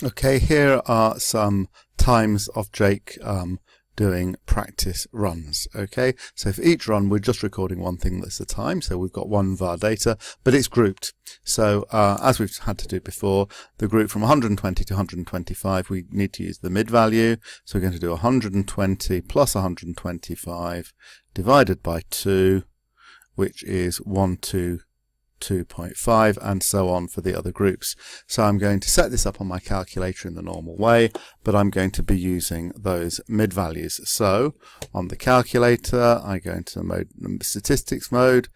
Okay, here are some times of Jake doing practice runs. Okay, so for each run we're just recording one thing that's the time, so we've got one var data, but it's grouped. So as we've had to do before, the group from 120 to 125, we need to use the mid value, so we're going to do 120 plus 125 divided by 2, which is 122.5, and so on for the other groups. So I'm going to set this up on my calculator in the normal way, but I'm going to be using those mid values. So on the calculator, I go into statistics mode.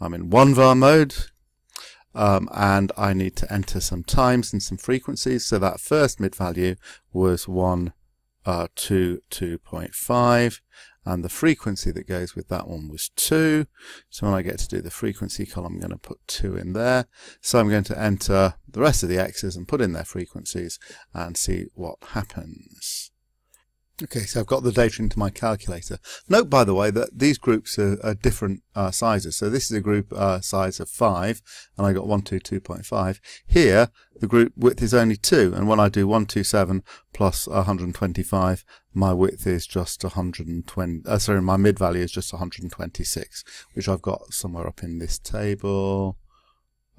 I'm in 1var mode, and I need to enter some times and some frequencies. So that first mid value was 122.5. and the frequency that goes with that one was 2. So when I get to do the frequency column, I'm going to put 2 in there. So I'm going to enter the rest of the x's and put in their frequencies and see what happens. Okay, so I've got the data into my calculator. Note, by the way, that these groups are different sizes. So this is a group size of 5, and I got 122.5. Here, the group width is only 2, and when I do 127 plus 125, my width is just 120. My mid value is just 126, which I've got somewhere up in this table.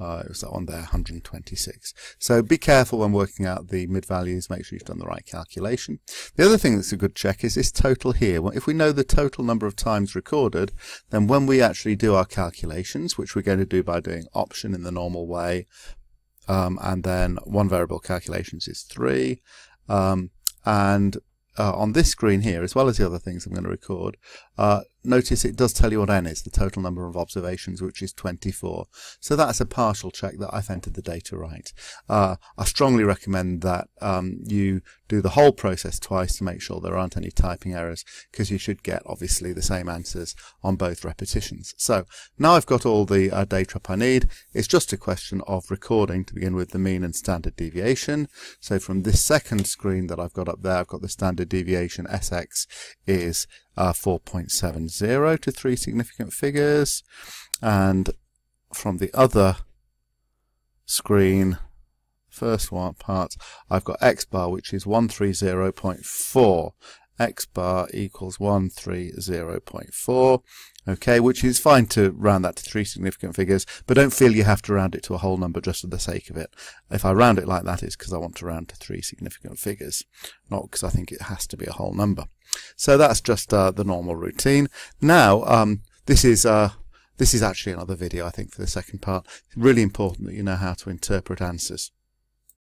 It was that one there, 126. So be careful when working out the mid values, make sure you've done the right calculation. The other thing that's a good check is this total here. Well, if we know the total number of times recorded, then when we actually do our calculations, which we're going to do by doing option in the normal way, and then one variable calculations is 3, on this screen here, as well as the other things I'm going to record, notice it does tell you what n is, the total number of observations, which is 24. So that's a partial check that I've entered the data right. I strongly recommend that you do the whole process twice to make sure there aren't any typing errors, because you should get obviously the same answers on both repetitions. So now I've got all the data up I need. It's just a question of recording to begin with the mean and standard deviation. So from this second screen that I've got up there, I've got the standard deviation SX is 4.70 to 3 significant figures, and from the other screen, first one part, I've got X bar, which is 130.4. X bar equals 130.4. Okay, which is fine to round that to 3 significant figures, but don't feel you have to round it to a whole number just for the sake of it. If I round it like that, it's because I want to round to 3 significant figures, not because I think it has to be a whole number. So that's just the normal routine. Now, this is actually another video, I think, for the second part. It's really important that you know how to interpret answers.